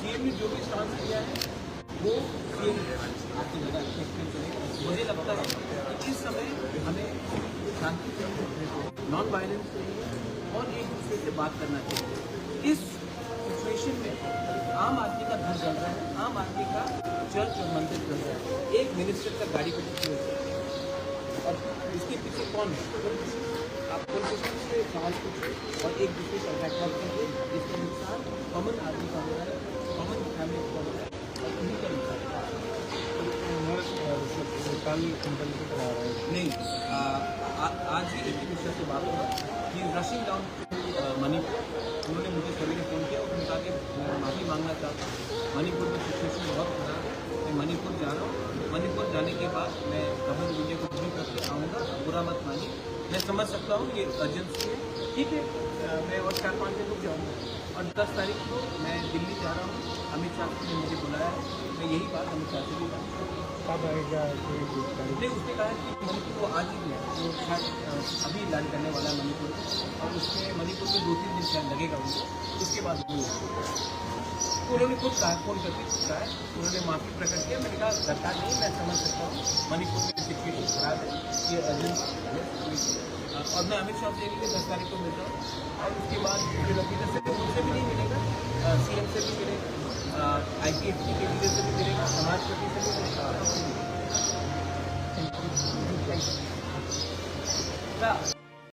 CM ने जो भी स्टांस लिया है वो सीएम मुझे लगता है कि इस समय हमें शांति नॉन वायलेंस और एक दूसरे से बात करना चाहिए। इस सिचुएशन में आम आदमी का घर जल रहा है, आम आदमी का चर्च और मंदिर जल रहा है, एक मिनिस्टर का गाड़ी पे छुट्टी होती है और इसके पीछे कौन है? आप पॉलिटिशियन से सवाल पूछिए और एक दूसरे का बैकअप कीजिए, जिसका नुकसान कॉमन आदमी का हो रहा है, कॉमन फैमिली का हो रहा है और उन्हीं का नुकसान कल इंटरव्यू करा रहा है। नहीं, आज ही एक मिनिस्टर से बात हुआ कि रशिंग डाउन मणिपुर। उन्होंने मुझे सवेरे फ़ोन किया और उन्होंने कहा कि मैं माफ़ी मांगना चाहता हूँ, मणिपुर में सिचुएशन बहुत खराब है, मैं मणिपुर जा रहा हूँ। मणिपुर जाने के बाद मैं गवर्नमेंट मीडिया को भी करके आऊँगा, बुरा मत मानिए, मैं समझ सकता हूँ ये अर्जेंसी है, ठीक है। मैं और 4-5 दिन रुक जाऊँगा और 10 तारीख को मैं दिल्ली जा रहा हूँ। अमित शाह ने मुझे बुलाया है, मैं यही बात अमित शाह से भी बात कब आएगा? नहीं, उसने कहा कि मणिपुर को आज ही गया, तो शायद अभी लैंड करने वाला है मणिपुर और उसमें मणिपुर में 2-3 दिन शायद लगेगा उनको, उसके बाद वो तो उन्होंने खुद कहा, फ़ोन करके खुद कहा, उन्होंने माफ़ी प्रकट किया। मैंने कहा सरकार नहीं, मैं समझ सकता हूँ मणिपुर में सिचुएशन खराब है, ये अर्जेंसी और मैं अमित शाह से भी 10 तारीख को मिलता हूँ और उसके बाद मुझे लकीर से उनसे भी नहीं मिलेगा, सीएम से भी मिलेगा, IPFT के लीडर से भी मिलेगा, समाजपति से भी मिलेगा।